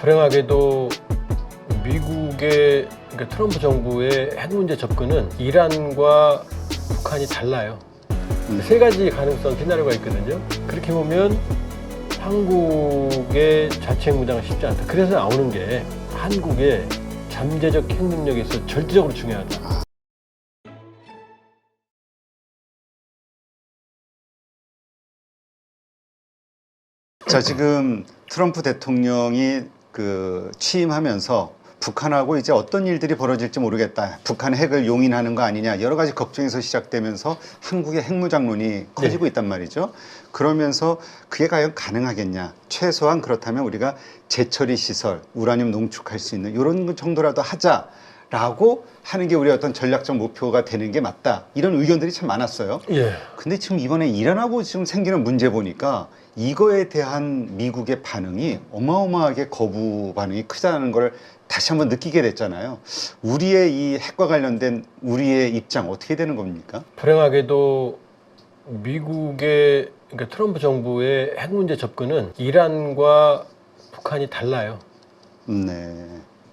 불행하게도 미국의 그러니까 트럼프 정부의 핵 문제 접근은 이란과 북한이 달라요. 세 가지 가능성 시나리오가 있거든요. 그렇게 보면 한국의 자체 핵 무장은 쉽지 않다. 그래서 나오는 게 한국의 잠재적 핵 능력에 있어서 절대적으로 중요하다. 자, 지금 트럼프 대통령이 취임하면서 북한하고 이제 어떤 일들이 벌어질지 모르겠다. 북한 핵을 용인하는 거 아니냐. 여러 가지 걱정에서 시작되면서 한국의 핵무장론이 커지고 있단 말이죠. 그러면서 그게 과연 가능하겠냐. 최소한 그렇다면 우리가 재처리 시설, 우라늄 농축할 수 있는 이런 정도라도 하자라고 하는 게 우리의 어떤 전략적 목표가 되는 게 맞다. 이런 의견들이 참 많았어요. 예. 근데 지금 이번에 이란하고 지금 생기는 문제 보니까 이거에 대한 미국의 반응이 어마어마하게 거부 반응이 크다는 걸 다시 한번 느끼게 됐잖아요. 우리의 이 핵과 관련된 우리의 입장 어떻게 되는 겁니까? 불행하게도 미국의 그러니까 트럼프 정부의 핵 문제 접근은 이란과 북한이 달라요. 네.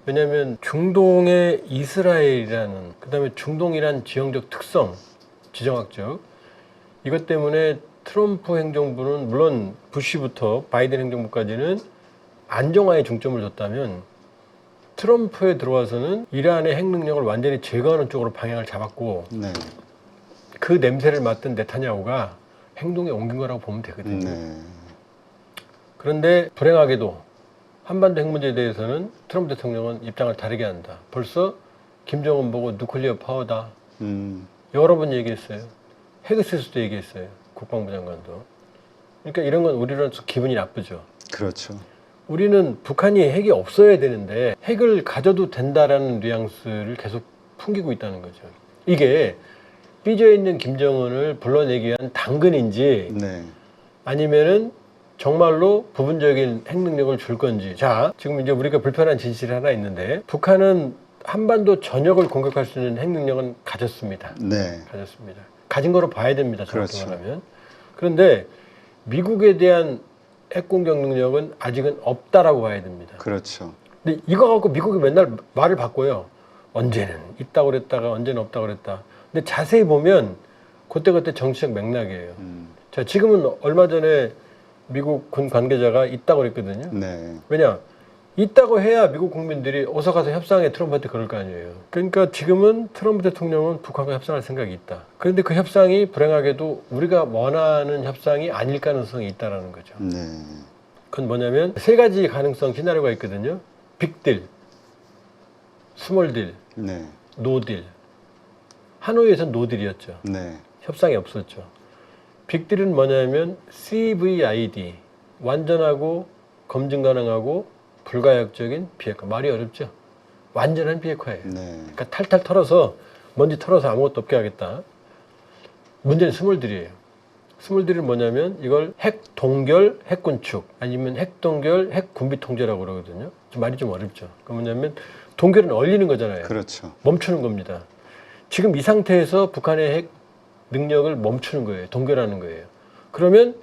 왜냐하면 중동의 이스라엘이라는 그다음에 중동이란 지형적 특성, 지정학적 이것 때문에 트럼프 행정부는 물론 부시부터 바이든 행정부까지는 안정화에 중점을 뒀다면 트럼프에 들어와서는 이란의 핵 능력을 완전히 제거하는 쪽으로 방향을 잡았고 네. 그 냄새를 맡은 네타냐후가 행동에 옮긴 거라고 보면 되거든요. 네. 그런데 불행하게도 한반도 핵 문제에 대해서는 트럼프 대통령은 입장을 다르게 한다. 벌써 김정은 보고 누클리어 파워다. 여러 번 얘기했어요. 핵을 쓸 수도 얘기했어요. 국방부 장관도. 그러니까 이런 건 우리로서 기분이 나쁘죠. 그렇죠. 우리는 북한이 핵이 없어야 되는데 핵을 가져도 된다라는 뉘앙스를 계속 풍기고 있다는 거죠. 이게 삐져있는 김정은을 불러내기 위한 당근인지 네. 아니면은 정말로 부분적인 핵 능력을 줄 건지. 자, 지금 이제 우리가 불편한 진실이 하나 있는데 북한은 한반도 전역을 공격할 수 있는 핵 능력은 가졌습니다. 네. 가졌습니다. 가진 거로 봐야 됩니다. 정확히 그렇죠. 말하면. 그런데 미국에 대한 핵 공격 능력은 아직은 없다라고 봐야 됩니다. 그렇죠. 근데 이거 갖고 미국이 맨날 말을 바꿔요. 언제는 있다고 그랬다가 언제는 없다고 그랬다. 근데 자세히 보면 그때그때 정치적 맥락이에요. 자, 지금은 얼마 전에 미국 군 관계자가 있다고 그랬거든요. 네. 왜냐? 있다고 해야 미국 국민들이 어서 가서 협상해 트럼프한테 그럴 거 아니에요. 그러니까 지금은 트럼프 대통령은 북한과 협상할 생각이 있다. 그런데 그 협상이 불행하게도 우리가 원하는 협상이 아닐 가능성이 있다는 거죠. 네. 그건 뭐냐면 세 가지 가능성 시나리오가 있거든요. 빅딜, 스몰딜, 네. 노딜. 하노이에서는 노딜이었죠. 네. 협상이 없었죠. 빅딜은 뭐냐면 CVID, 완전하고 검증 가능하고 불가역적인 비핵화. 말이 어렵죠. 완전한 비핵화예요. 네. 그러니까 탈탈 털어서 먼지 털어서 아무것도 없게 하겠다. 문제는 스몰딜이에요. 스몰딜은 뭐냐면 이걸 핵 동결 핵 군축 아니면 핵 동결 핵 군비 통제라고 그러거든요. 좀 말이 좀 어렵죠. 그 뭐냐면 동결은 얼리는 거잖아요. 그렇죠. 멈추는 겁니다. 지금 이 상태에서 북한의 핵 능력을 멈추는 거예요. 동결하는 거예요. 그러면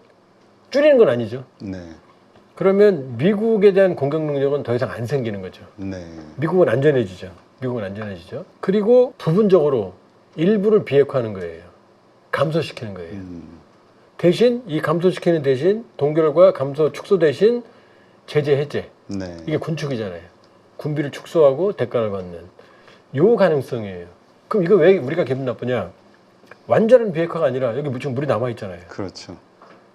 줄이는 건 아니죠. 네. 그러면 미국에 대한 공격 능력은 더 이상 안 생기는 거죠. 네. 미국은 안전해지죠. 미국은 안전해지죠. 그리고 부분적으로 일부를 비핵화하는 거예요. 감소시키는 거예요. 대신 이 감소시키는 대신 동결과 감소 축소 대신 제재 해제. 네. 이게 군축이잖아요. 군비를 축소하고 대가를 받는 요 가능성이에요. 그럼 이거 왜 우리가 기분 나쁘냐? 완전한 비핵화가 아니라 여기 지금 물이 남아 있잖아요. 그렇죠.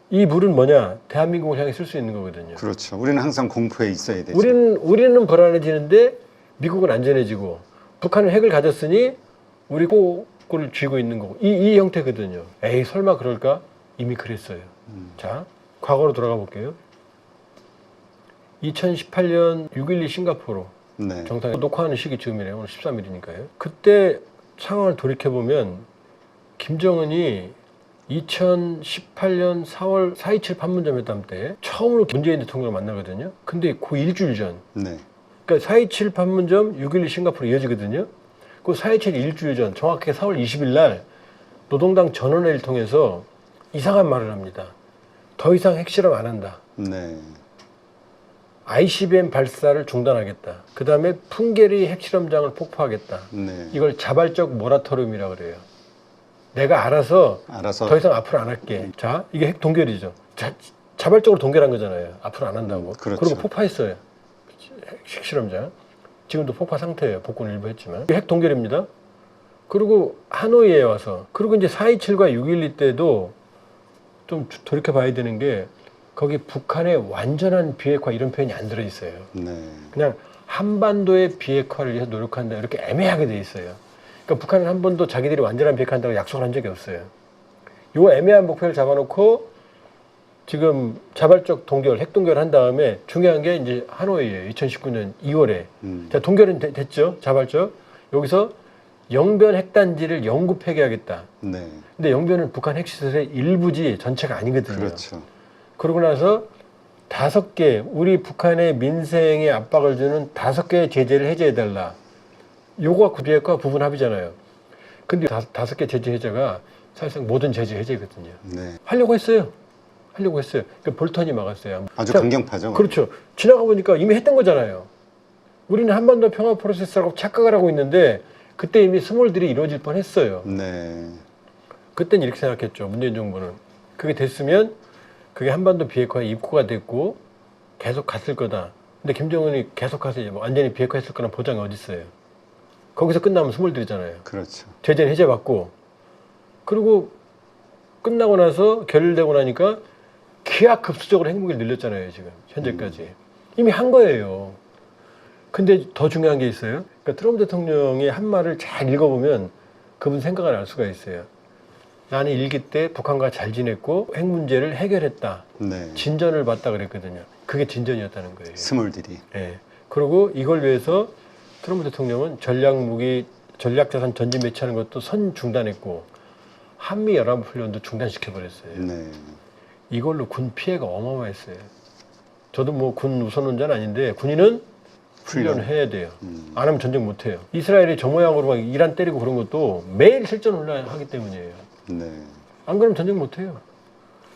이 물은 뭐냐? 대한민국을 향해 쓸 수 있는 거거든요. 그렇죠. 우리는 항상 공포에 있어야 되죠. 우리는 불안해지는데 미국은 안전해지고 북한은 핵을 가졌으니 우리 꼬를 쥐고 있는 거고 이 형태거든요. 에이 설마 그럴까? 이미 그랬어요. 자, 과거로 돌아가 볼게요. 2018년 6.12 싱가포르 네. 정상 녹화하는 시기 지금이래요. 오늘 13일이니까요. 그때 상황을 돌이켜보면 김정은이 2018년 4월 4.27 판문점 회담 때 처음으로 문재인 대통령을 만나거든요. 근데 그 일주일 전, 네. 그러니까 4.27 판문점 6.12 싱가포르 이어지거든요. 그 4.27 일주일 전, 정확하게 4월 20일 날 노동당 전원회의를 통해서 이상한 말을 합니다. 더 이상 핵실험 안 한다. 네. ICBM 발사를 중단하겠다. 그 다음에 풍계리 핵실험장을 폭파하겠다. 네. 이걸 자발적 모라토리움이라고 그래요. 내가 알아서 더 이상 앞으로 안 할게. 자, 이게 핵 동결이죠. 자발적으로 동결한 거잖아요. 앞으로 안 한다고. 그렇죠. 그리고 폭파했어요. 핵실험장. 지금도 폭파 상태예요. 복구는 일부 했지만. 이게 핵 동결입니다. 그리고 하노이에 와서, 그리고 이제 4.27과 6.12 때도 좀 돌이켜 봐야 되는 게, 거기 북한의 완전한 비핵화 이런 표현이 안 들어있어요. 네. 그냥 한반도의 비핵화를 위해서 노력한다, 이렇게 애매하게 돼 있어요. 그러니까 북한은 한 번도 자기들이 완전한 비핵화한다고 약속을 한 적이 없어요. 요 애매한 목표를 잡아놓고 지금 자발적 동결, 핵 동결을 한 다음에 중요한 게 이제 하노이예요. 2019년 2월에. 자, 동결은 됐죠. 자발적. 여기서 영변 핵단지를 영구 폐기하겠다. 네. 근데 영변은 북한 핵시설의 일부지 전체가 아니거든요. 그렇죠. 그러고 나서 5개, 우리 북한의 민생에 압박을 주는 5개의 제재를 해제해달라. 요거가 비핵화 부분 합의잖아요. 근데 5개 제재 해제가 사실상 모든 제재 해제거든요. 네. 하려고 했어요. 그러니까 볼턴이 막았어요. 아주 자, 강경파죠. 그렇죠. 지나가 보니까 이미 했던 거잖아요. 우리는 한반도 평화 프로세스라고 착각을 하고 있는데 그때 이미 스몰들이 이루어질 뻔했어요. 네. 그때는 이렇게 생각했죠. 문재인 정부는. 그게 됐으면 그게 한반도 비핵화의 입구가 됐고 계속 갔을 거다. 근데 김정은이 계속 가서 완전히 비핵화했을 거란 보장이 어디 있어요. 거기서 끝나면 스몰들이잖아요. 그렇죠. 제재는 해제받고, 그리고 끝나고 나서 결렬되고 나니까 기하급수적으로 핵무기를 늘렸잖아요. 지금 현재까지 이미 한 거예요. 근데 더 중요한 게 있어요. 그러니까 트럼프 대통령의 한 말을 잘 읽어보면 그분 생각을 알 수가 있어요. 나는 일기 때 북한과 잘 지냈고 핵 문제를 해결했다. 네. 진전을 봤다 그랬거든요. 그게 진전이었다는 거예요. 스몰들이. 예. 그리고 이걸 위해서 트럼프 대통령은 전략무기, 전략자산 전진 배치하는 것도 선 중단했고 한미 연합훈련도 중단시켜버렸어요. 네. 이걸로 군 피해가 어마어마했어요. 저도 뭐 군 우선론자는 아닌데 군인은 훈련을 해야 돼요. 안 하면 전쟁 못 해요. 이스라엘이 저 모양으로 막 이란 때리고 그런 것도 매일 실전 훈련하기 때문이에요. 네. 안 그러면 전쟁 못 해요.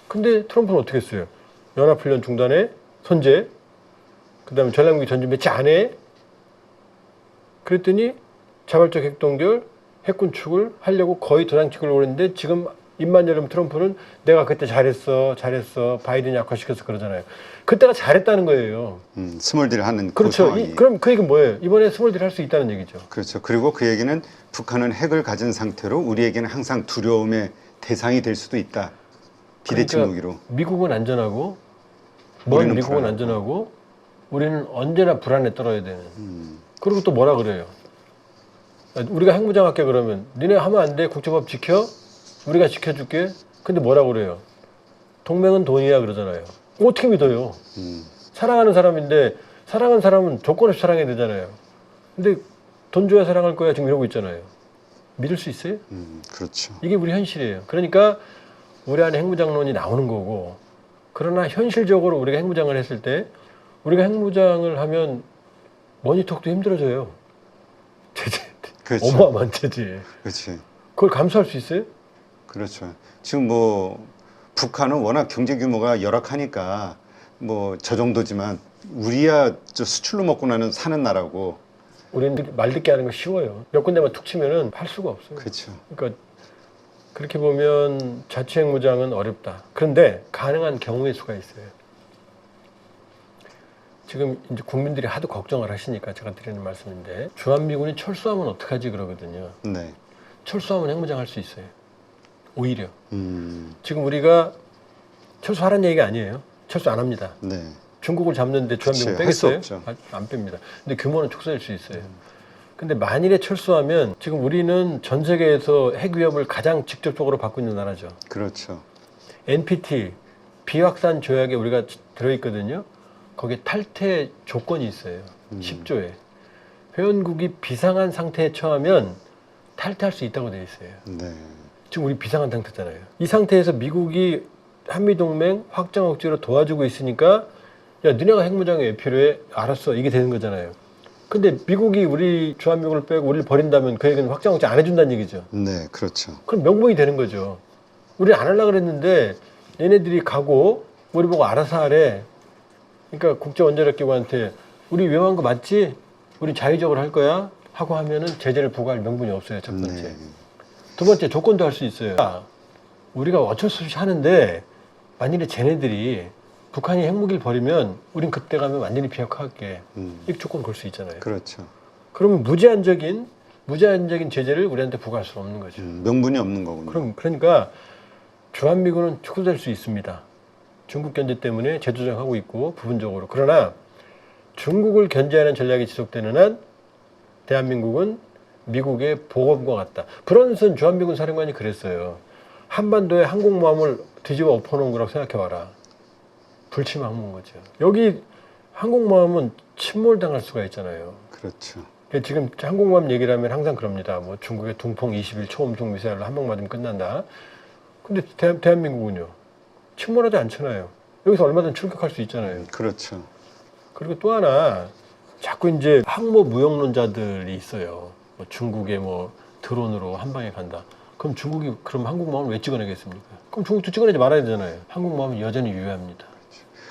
근데 트럼프는 어떻게 했어요? 연합훈련 중단에 선제, 그 다음에 전략무기 전진 배치 안 해? 그랬더니 자발적 핵동결, 핵군축을 하려고 거의 도장찍으려고 그랬는데 지금 입만 열면 트럼프는 내가 그때 잘했어, 바이든 약화시켜서 그러잖아요. 그때가 잘했다는 거예요. 스몰들을 하는 그렇죠. 그 상황이. 그럼 그 얘기는 뭐예요? 이번에 스몰들이 할 수 있다는 얘기죠. 그렇죠. 그리고 그 얘기는 북한은 핵을 가진 상태로 우리에게는 항상 두려움의 대상이 될 수도 있다. 비대칭 그러니까 무기로. 미국은 안전하고, 먼 우리는 미국은 불안하고. 안전하고, 우리는 언제나 불안에 떨어야 되는. 그리고 또 뭐라 그래요? 우리가 핵무장 할게 그러면 니네 하면 안 돼. 국제법 지켜. 우리가 지켜줄게. 근데 뭐라 그래요? 동맹은 돈이야 그러잖아요. 어떻게 믿어요? 사랑하는 사람인데 사랑하는 사람은 조건 없이 사랑해야 되잖아요. 근데 돈 줘야 사랑할 거야 지금 이러고 있잖아요. 믿을 수 있어요? 그렇죠. 이게 우리 현실이에요. 그러니까 우리 안에 핵무장론이 나오는 거고, 그러나 현실적으로 우리가 핵무장을 했을 때 우리가 핵무장을 하면 머니톡도 힘들어져요. 제재. 그렇죠. 어마어마한 제재. 그렇지. 그걸 감수할 수 있어요? 그렇죠. 지금 뭐 북한은 워낙 경제 규모가 열악하니까 뭐 저 정도지만 우리야 저 수출로 먹고 나는 사는 나라고. 우리는 말 듣게 하는 거 쉬워요. 몇 군데만 툭 치면은 할 수가 없어요. 그렇죠. 그러니까 그렇게 보면 자체 핵무장은 어렵다. 그런데 가능한 경우의 수가 있어요. 지금 이제 국민들이 하도 걱정을 하시니까 제가 드리는 말씀인데, 주한미군이 철수하면 어떡하지 그러거든요. 네. 철수하면 핵무장 할 수 있어요. 오히려. 음. 지금 우리가 철수하라는 얘기가 아니에요. 철수 안 합니다. 네. 중국을 잡는데 주한미군 그치, 할수 빼겠어요? 없죠. 안 뺍니다. 근데 규모는 축소할 수 있어요. 근데 만일에 철수하면 지금 우리는 전 세계에서 핵 위협을 가장 직접적으로 받고 있는 나라죠. 그렇죠. NPT 비확산 조약에 우리가 들어있거든요. 거기에 탈퇴 조건이 있어요. 10조에. 회원국이 비상한 상태에 처하면 탈퇴할 수 있다고 되어 있어요. 네. 지금 우리 비상한 상태잖아요. 이 상태에서 미국이 한미동맹 확장 억지로 도와주고 있으니까 야, 너네가 핵무장이 왜 필요해? 알았어. 이게 되는 거잖아요. 근데 미국이 우리 주한미군을 빼고 우리를 버린다면 그 얘기는 확장 억제 안 해준다는 얘기죠. 네, 그렇죠. 그럼 명분이 되는 거죠. 우리 안 하려고 그랬는데 얘네들이 가고 우리 보고 알아서 하래. 그러니까 국제원자력기구한테 우리 위험한 거 맞지? 우리 자의적으로 할 거야? 하고 하면은 제재를 부과할 명분이 없어요. 첫 번째. 네. 두 번째 조건도 할 수 있어요. 우리가 어쩔 수 없이 하는데 만일에 쟤네들이 북한이 핵무기를 버리면 우린 그때 가면 완전히 비핵화할게. 이 조건 걸 수 있잖아요. 그렇죠. 그러면 무제한적인 제재를 우리한테 부과할 수 없는 거죠. 명분이 없는 거군요. 그러니까 주한미군은 축소될 수 있습니다. 중국 견제 때문에 재조정하고 있고 부분적으로. 그러나 중국을 견제하는 전략이 지속되는 한 대한민국은 미국의 보검과 같다. 브런슨 주한미군 사령관이 그랬어요. 한반도에 항공모함을 뒤집어 엎어놓은 거라고 생각해봐라. 불침항모인 거죠. 여기 항공모함은 침몰당할 수가 있잖아요. 그렇죠. 지금 항공모함 얘기를 하면 항상 그럽니다. 뭐 중국의 둥펑 20일 초음속 미사일로 한 방 맞으면 끝난다. 근데 대한민국은요. 침몰하지 않잖아요. 여기서 얼마든 출격할 수 있잖아요. 그렇죠. 그리고 또 하나 자꾸 이제 항모 무용론자들이 있어요. 뭐 중국의 뭐 드론으로 한 방에 간다. 그럼 중국이 그럼 항공모함을 왜 찍어내겠습니까? 그럼 중국도 찍어내지 말아야 되잖아요. 항공모함은 여전히 유효합니다.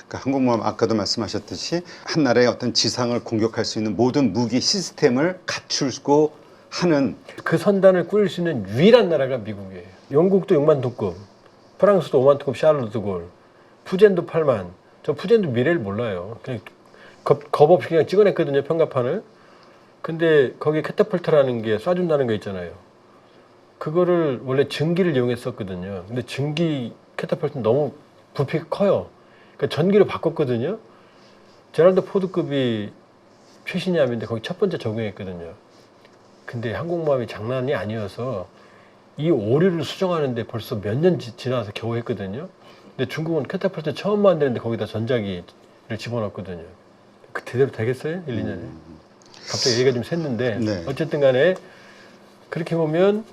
그러니까 항공모함 아까도 말씀하셨듯이 한 나라의 어떤 지상을 공격할 수 있는 모든 무기 시스템을 갖추고 하는 그 선단을 꾸릴 수 있는 유일한 나라가 미국이에요. 영국도 6만 톤급, 프랑스도 5만 톤급 샤를르드골, 푸젠도 8만. 저 푸젠도 미래를 몰라요. 그냥 겁 없이 그냥 찍어냈거든요, 평가판을. 근데 거기에 캐터펄트라는 게 쏴준다는 거 있잖아요. 그거를 원래 증기를 이용했었거든요. 근데 증기 캐터펄트는 너무 부피가 커요. 그러니까 전기로 바꿨거든요. 제랄드 포드급이 최신함인데 거기 첫 번째 적용했거든요. 근데 항공모함이 장난이 아니어서 이 오류를 수정하는데 벌써 몇 년 지나서 겨우 했거든요. 근데 중국은 캐터펄트 처음 만드는데 거기다 전자기를 집어넣었거든요. 그 제대로 되겠어요? 1, 2년에? 갑자기 얘기가 좀 샜는데 네. 어쨌든 간에 그렇게 보면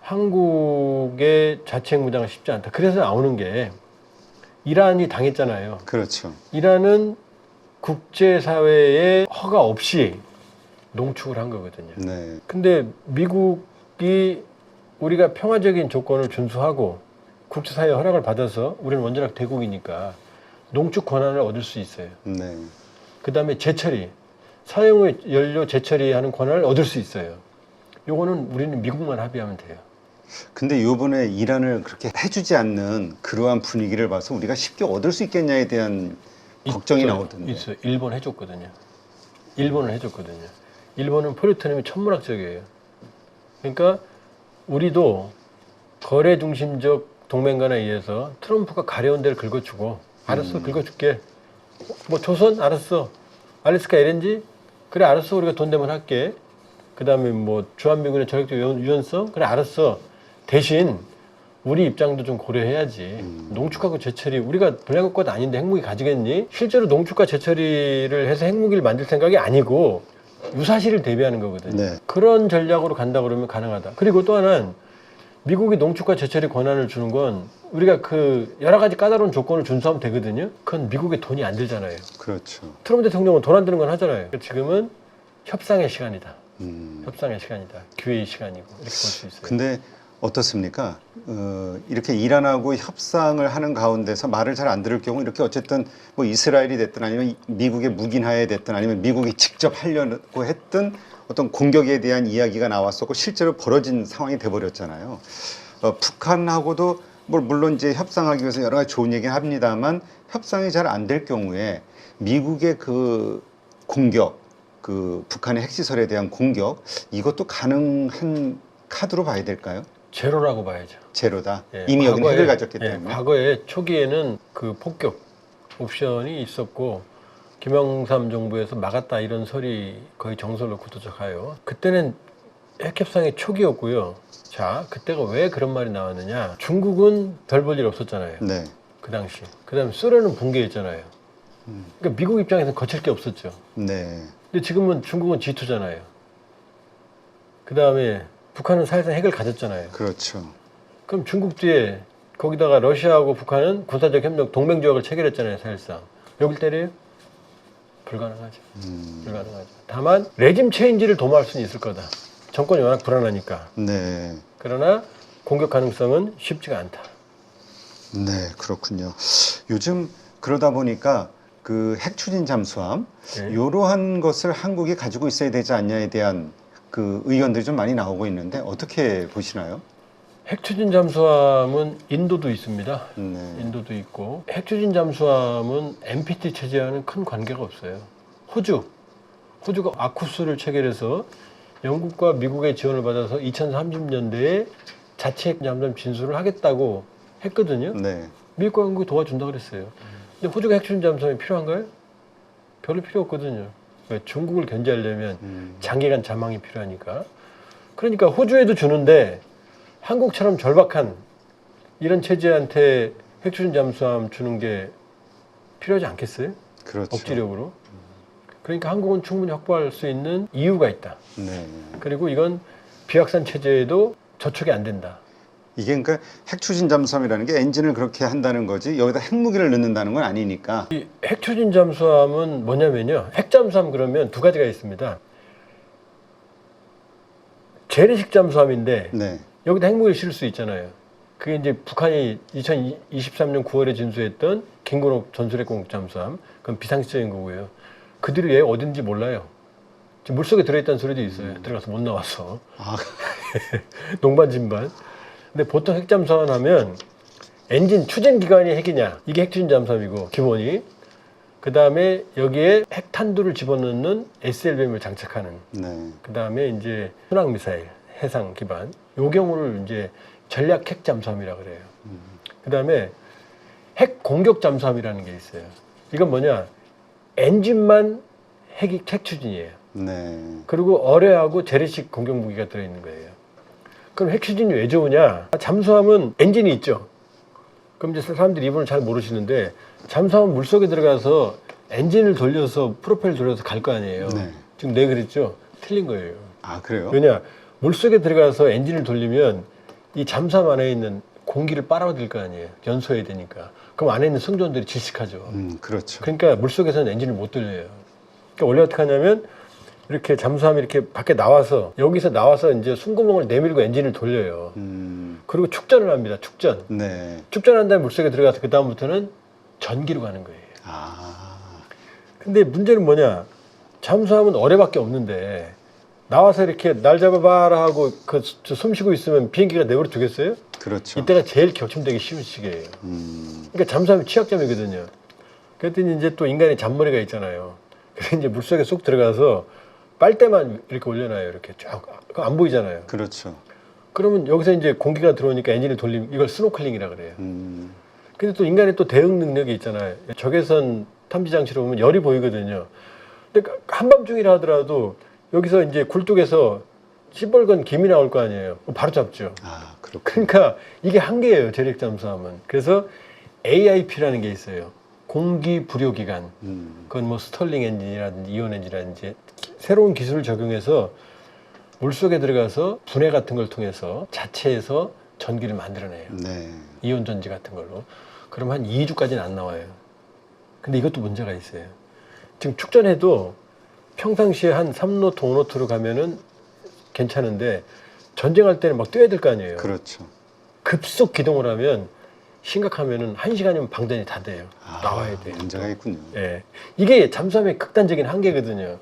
한국의 자체핵 무장은 쉽지 않다. 그래서 나오는 게 이란이 당했잖아요. 그렇죠. 이란은 국제사회의 허가 없이 농축을 한 거거든요. 네. 근데 미국이 우리가 평화적인 조건을 준수하고 국제사회 허락을 받아서 우리는 원자력 대국이니까 농축 권한을 얻을 수 있어요. 네. 그 다음에 재처리, 사용의 연료 재처리하는 권한을 얻을 수 있어요. 요거는 우리는 미국만 합의하면 돼요. 근데 요번에 이란을 그렇게 해주지 않는 그러한 분위기를 봐서 우리가 쉽게 얻을 수 있겠냐에 대한 걱정이 나오던데. 있어요. 일본 해줬거든요. 일본은 해줬거든요. 일본은 플루토늄이 천문학적이에요. 그러니까 우리도 거래 중심적 동맹관에 의해서 트럼프가 가려운 데를 긁어주고 알았어 긁어줄게. 뭐 조선 알았어. 알래스카 LNG 그래 알았어 우리가 돈 되면 할게. 그 다음에 뭐 주한미군의 전략적 유연성 그래 알았어. 대신 우리 입장도 좀 고려해야지. 농축하고 재처리 우리가 불량국 것 아닌데 핵무기 가지겠니? 실제로 농축과 재처리를 해서 핵무기를 만들 생각이 아니고 유사시를 대비하는 거거든요. 네. 그런 전략으로 간다 그러면 가능하다. 그리고 또 하나는 미국이 농축과 재처리 권한을 주는 건 우리가 그 여러 가지 까다로운 조건을 준수하면 되거든요. 그건 미국의 돈이 안 들잖아요. 그렇죠. 트럼프 대통령은 돈 안 드는 건 하잖아요. 지금은 협상의 시간이다. 협상의 시간이다. 기회의 시간이고 이렇게 볼 수 있어요. 근데 어떻습니까? 이렇게 이란하고 협상을 하는 가운데서 말을 잘 안 들을 경우 이렇게 어쨌든 뭐 이스라엘이 됐든 아니면 미국의 무기하에 됐든 아니면 미국이 직접 하려고 했던 어떤 공격에 대한 이야기가 나왔었고 실제로 벌어진 상황이 돼버렸잖아요. 북한하고도 물론 이제 협상하기 위해서 여러 가지 좋은 얘기는 합니다만 협상이 잘 안 될 경우에 미국의 그 공격, 그 북한의 핵시설에 대한 공격 이것도 가능한 카드로 봐야 될까요? 제로라고 봐야죠. 제로다. 예, 이미 여기는 과거에, 핵을 가졌기 예, 때문에. 과거에 초기에는 그 폭격 옵션이 있었고 김영삼 정부에서 막았다 이런 설이 거의 정설로 굳어져가요. 그때는 핵협상의 초기였고요. 자, 그때가 왜 그런 말이 나왔느냐. 중국은 별 볼 일 없었잖아요. 네. 그 당시. 그 다음에 소련은 붕괴했잖아요. 그러니까 미국 입장에서는 거칠 게 없었죠. 네. 근데 지금은 중국은 G2잖아요. 그 다음에 북한은 사실상 핵을 가졌잖아요. 그렇죠. 그럼 중국 뒤에 거기다가 러시아하고 북한은 군사적 협력 동맹 조약을 체결했잖아요. 사실상. 여길 때려요? 불가능하죠. 불가능하죠. 다만 레짐 체인지를 도모할 수는 있을 거다. 정권이 워낙 불안하니까. 네. 그러나 공격 가능성은 쉽지가 않다. 네, 그렇군요. 요즘 그러다 보니까 그 핵 추진 잠수함 네. 이러한 것을 한국이 가지고 있어야 되지 않냐에 대한 그 의견들이 좀 많이 나오고 있는데 어떻게 보시나요? 핵추진 잠수함은 인도도 있습니다. 네. 인도도 있고 핵추진 잠수함은 NPT 체제와는 큰 관계가 없어요. 호주가 아쿠스를 체결해서 영국과 미국의 지원을 받아서 2030년대에 자체 잠수함 진수를 하겠다고 했거든요. 네. 미국과 영국이 도와준다고 그랬어요. 근데 호주가 핵추진 잠수함이 필요한가요? 별로 필요 없거든요. 왜? 중국을 견제하려면 장기간 자망이 필요하니까. 그러니까 호주에도 주는데 한국처럼 절박한 이런 체제한테 핵추진 잠수함 주는 게 필요하지 않겠어요? 그렇죠. 억지력으로. 그러니까 한국은 충분히 확보할 수 있는 이유가 있다. 네. 그리고 이건 비확산 체제에도 저촉이 안 된다. 이게 그러니까 핵 추진 잠수함이라는 게 엔진을 그렇게 한다는 거지 여기다 핵무기를 넣는다는 건 아니니까. 이 핵추진 잠수함은 뭐냐면요. 핵잠수함 그러면 두 가지가 있습니다. 재래식 잠수함인데 네. 여기다 핵무기를 실을 수 있잖아요. 그게 이제 북한이 2023년 9월에 진수했던 김건옥 전술핵 잠수함. 그건 비상시적인 거고요. 그들이 왜 어딘지 몰라요. 지금 물속에 들어있다는 소리도 있어요. 들어가서 못 나와서. 아, 농반진반. 근데 보통 핵잠수함 하면 엔진 추진 기관이 핵이냐. 이게 핵추진 잠수함이고 기본이. 그 다음에 여기에 핵탄두를 집어넣는 SLBM을 장착하는. 네. 그 다음에 이제 순항미사일, 해상 기반. 요 경우를 이제 전략 핵 잠수함이라 그래요. 그 다음에 핵 공격 잠수함이라는 게 있어요. 이건 뭐냐? 엔진만 핵 추진이에요. 네. 그리고 어뢰하고 재래식 공격 무기가 들어있는 거예요. 그럼 핵 추진이 왜 좋으냐? 잠수함은 엔진이 있죠. 그럼 이제 사람들이 이분을 잘 모르시는데 잠수함은 물속에 들어가서 엔진을 돌려서 프로펠 돌려서 갈 거 아니에요. 네. 지금 내가 그랬죠? 틀린 거예요. 아, 그래요? 왜냐? 물속에 들어가서 엔진을 돌리면 이 잠수함 안에 있는 공기를 빨아들일 거 아니에요. 연소해야 되니까. 그럼 안에 있는 승조원들이 질식하죠. 그렇죠. 그러니까 물속에서는 엔진을 못 돌려요. 그러니까 원래 어떻게 하냐면 이렇게 잠수함이 이렇게 밖에 나와서 여기서 나와서 이제 숨구멍을 내밀고 엔진을 돌려요. 그리고 축전을 합니다. 축전. 네. 축전한 다음에 물속에 들어가서 그 다음부터는 전기로 가는 거예요. 아, 근데 문제는 뭐냐? 잠수함은 어뢰밖에 없는데 나와서 이렇게 날 잡아봐라 하고 숨 쉬고 있으면 비행기가 내버려 두겠어요? 그렇죠. 이때가 제일 격침되기 쉬운 시기예요. 그러니까 잠수함이 취약점이거든요. 그랬더니 이제 또 인간의 잔머리가 있잖아요. 그래서 이제 물속에 쏙 들어가서 빨대만 이렇게 올려놔요. 이렇게 쫙. 그거 안 보이잖아요. 그렇죠. 그러면 여기서 이제 공기가 들어오니까 엔진을 돌리면 이걸 스노클링이라 그래요. 근데 또 인간의 또 대응 능력이 있잖아요. 적외선 탐지 장치로 보면 열이 보이거든요. 근데 한밤중이라 하더라도 여기서 이제 굴뚝에서 시뻘건 김이 나올 거 아니에요. 바로 잡죠. 아, 그렇군요. 그러니까 이게 한계예요. 재래식 잠수함은. 그래서 AIP라는 게 있어요. 공기 불요 기관. 그건 뭐 스털링 엔진이라든지 이온 엔진이라든지 새로운 기술을 적용해서 물속에 들어가서 분해 같은 걸 통해서 자체에서 전기를 만들어내요. 네. 이온 전지 같은 걸로. 그럼 한 2주까지는 안 나와요. 근데 이것도 문제가 있어요. 지금 축전해도 평상시에 한 3노트, 5노트로 가면은 괜찮은데 전쟁할 때는 막 뛰어야 될 거 아니에요. 그렇죠. 급속 기동을 하면 심각하면은 1시간이면 방전이 다 돼요. 아, 나와야 돼요. 문제가 있군요. 예. 이게 잠수함의 극단적인 한계거든요.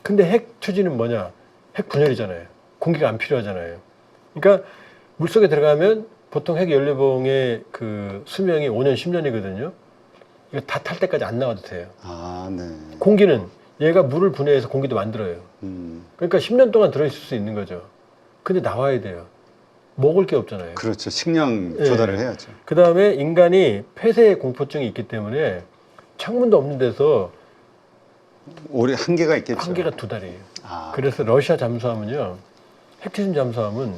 근데 핵 추진은 뭐냐? 핵 분열이잖아요. 공기가 안 필요하잖아요. 그러니까 물속에 들어가면 보통 핵 연료봉의 그 수명이 5년, 10년이거든요. 이거 다 탈 때까지 안 나와도 돼요. 아, 네. 공기는 얘가 물을 분해해서 공기도 만들어요. 그러니까 10년 동안 들어있을 수 있는 거죠. 근데 나와야 돼요. 먹을 게 없잖아요. 그렇죠. 식량 예. 조달을 해야죠. 그 다음에 인간이 폐쇄 공포증이 있기 때문에 창문도 없는 데서 오래 한계가 있겠죠. 한계가 2달이에요. 아, 그래서 러시아 잠수함은요, 핵추진 잠수함은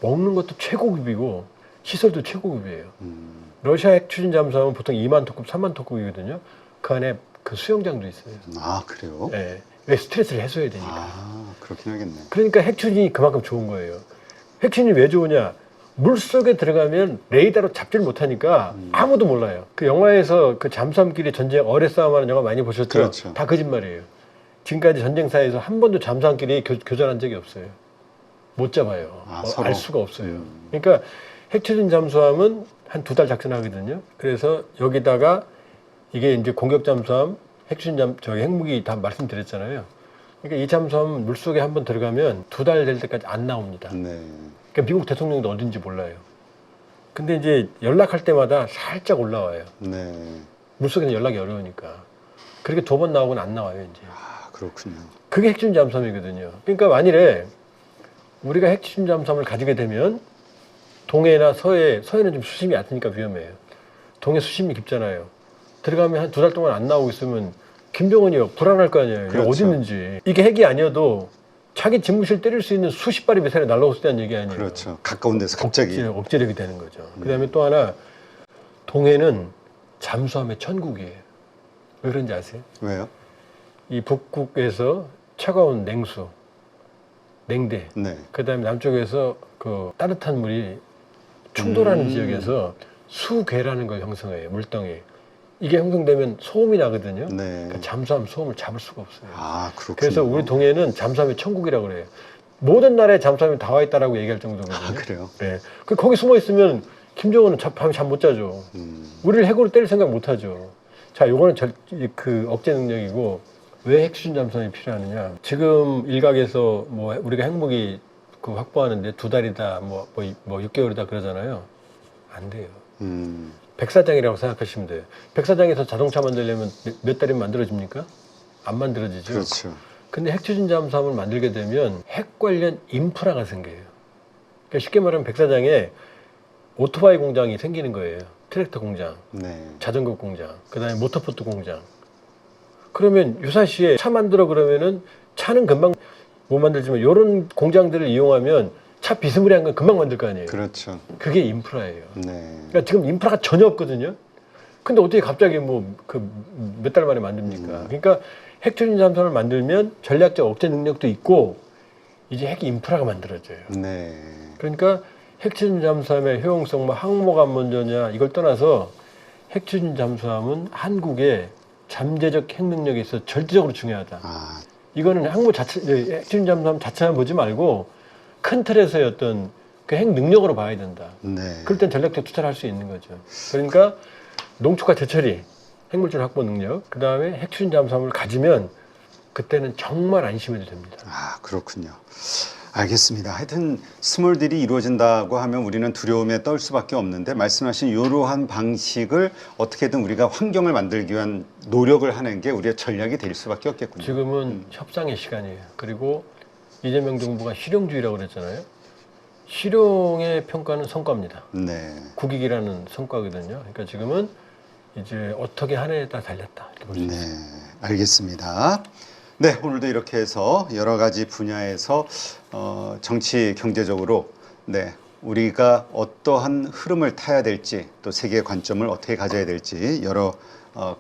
먹는 것도 최고급이고 시설도 최고급이에요. 러시아 핵추진 잠수함은 보통 2만 톤급, 3만 톤급이거든요. 그 안에 그 수영장도 있어요. 아, 그래요? 예. 왜 스트레스를 해소해야 되니까. 아, 그렇긴 하겠네. 그러니까 핵추진이 그만큼 좋은 거예요. 핵추진이 왜 좋으냐? 물속에 들어가면 레이더로 잡지를 못하니까 아무도 몰라요. 그 영화에서 그 잠수함끼리 전쟁 어뢰 싸움하는 영화 많이 보셨죠? 그렇죠. 다 거짓말이에요. 지금까지 전쟁사에서 한 번도 잠수함끼리 교전한 적이 없어요. 못 잡아요. 아, 서로? 알 수가 없어요. 그러니까 핵추진 잠수함은 한 2달 작전하거든요. 그래서 여기다가 이게 이제 공격 잠수함, 저기 핵무기 다 말씀드렸잖아요. 그러니까 이 잠수함 물속에 한번 들어가면 2달 될 때까지 안 나옵니다. 네. 그러니까 미국 대통령도 어딘지 몰라요. 근데 이제 연락할 때마다 살짝 올라와요. 네. 물속에는 연락이 어려우니까. 그렇게 2번 나오고는 안 나와요, 이제. 아, 그렇군요. 그게 핵추진 잠수함이거든요. 그러니까 만일에 우리가 핵추진 잠수함을 가지게 되면 동해나 서해는 좀 수심이 얕으니까 위험해요. 동해 수심이 깊잖아요. 들어가면 한 2달 동안 안 나오고 있으면 김정은이 불안할 거 아니에요. 그렇죠. 어디 있는지. 이게 핵이 아니어도 자기 집무실 때릴 수 있는 수십 발의 미사일이 날라올 수 있다는 얘기 아니에요. 그렇죠. 가까운 데서 갑자기. 억제력이 되는 거죠. 그다음에 또 하나, 동해는 잠수함의 천국이에요. 왜 그런지 아세요? 왜요? 이 북극에서 차가운 냉수, 냉대, 네. 그다음에 남쪽에서 그 따뜻한 물이 충돌하는 지역에서 수괴라는 걸 형성해요. 물덩이. 이게 형성되면 소음이 나거든요. 네. 그러니까 잠수함 소음을 잡을 수가 없어요. 아, 그렇군요. 그래서 우리 동해는 잠수함의 천국이라고 그래요. 모든 나라에 잠수함이 다 와 있다라고 얘기할 정도거든요. 아, 그래요? 네. 거기 숨어 있으면 김정은은 밤에 잠 못 자죠. 우리를 핵으로 때릴 생각 못 하죠. 자, 요거는 그 억제 능력이고, 왜 핵추진 잠수함이 필요하느냐? 지금 일각에서 뭐 우리가 핵무기 그 확보하는데 2달이다, 뭐 6개월이다 그러잖아요. 안 돼요. 백사장이라고 생각하시면 돼요. 백사장에서 자동차 만들려면 몇 달이면 만들어집니까? 안 만들어지죠. 그렇죠. 근데 핵추진 잠수함을 만들게 되면 핵 관련 인프라가 생겨요. 그러니까 쉽게 말하면 백사장에 오토바이 공장이 생기는 거예요. 트랙터 공장, 네. 자전거 공장, 그다음에 모터보트 공장. 그러면 유사시에 차 만들어 그러면은 차는 금방 못 만들지만 이런 공장들을 이용하면 차 비스무리한 건 금방 만들 거 아니에요. 그렇죠. 그게 인프라예요. 네. 그러니까 지금 인프라가 전혀 없거든요. 근데 어떻게 갑자기 뭐 그 몇 달 만에 만듭니까? 그러니까 핵추진 잠수함을 만들면 전략적 억제 능력도 있고 이제 핵 인프라가 만들어져요. 네. 그러니까 핵추진 잠수함의 효용성, 뭐 항모가 먼저냐 이걸 떠나서 핵추진 잠수함은 한국의 잠재적 핵 능력에 있어서 절대적으로 중요하다. 아, 이거는 핵추진 잠수함 자체만 보지 말고 큰 틀에서의 어떤 그 핵 능력으로 봐야 된다. 네. 그럴 땐 전략적 투자를 할 수 있는 거죠. 그러니까 농축과 재처리, 핵물질 확보 능력, 그 다음에 핵추진 잠수함을 가지면 그때는 정말 안심해도 됩니다. 아, 그렇군요. 알겠습니다. 하여튼 스몰딜이 이루어진다고 하면 우리는 두려움에 떨 수밖에 없는데 말씀하신 이러한 방식을 어떻게든 우리가 환경을 만들기 위한 노력을 하는 게 우리의 전략이 될 수밖에 없겠군요. 지금은 협상의 시간이에요. 그리고 이재명 정부가 실용주의라고 그랬잖아요. 실용의 평가는 성과입니다. 네. 국익이라는 성과거든요. 그러니까 지금은 이제 어떻게 하느냐에 따라 달렸다. 이렇게 볼 수 네, 있습니다. 알겠습니다. 네, 오늘도 이렇게 해서 여러 가지 분야에서 정치, 경제적으로 네, 우리가 어떠한 흐름을 타야 될지 또 세계의 관점을 어떻게 가져야 될지 여러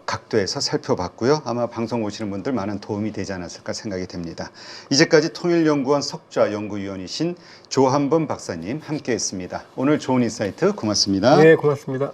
각도에서 살펴봤고요. 아마 방송 오시는 분들 많은 도움이 되지 않았을까 생각이 됩니다. 이제까지 통일연구원 석좌 연구위원이신 조한범 박사님 함께했습니다. 오늘 좋은 인사이트 고맙습니다. 네, 고맙습니다.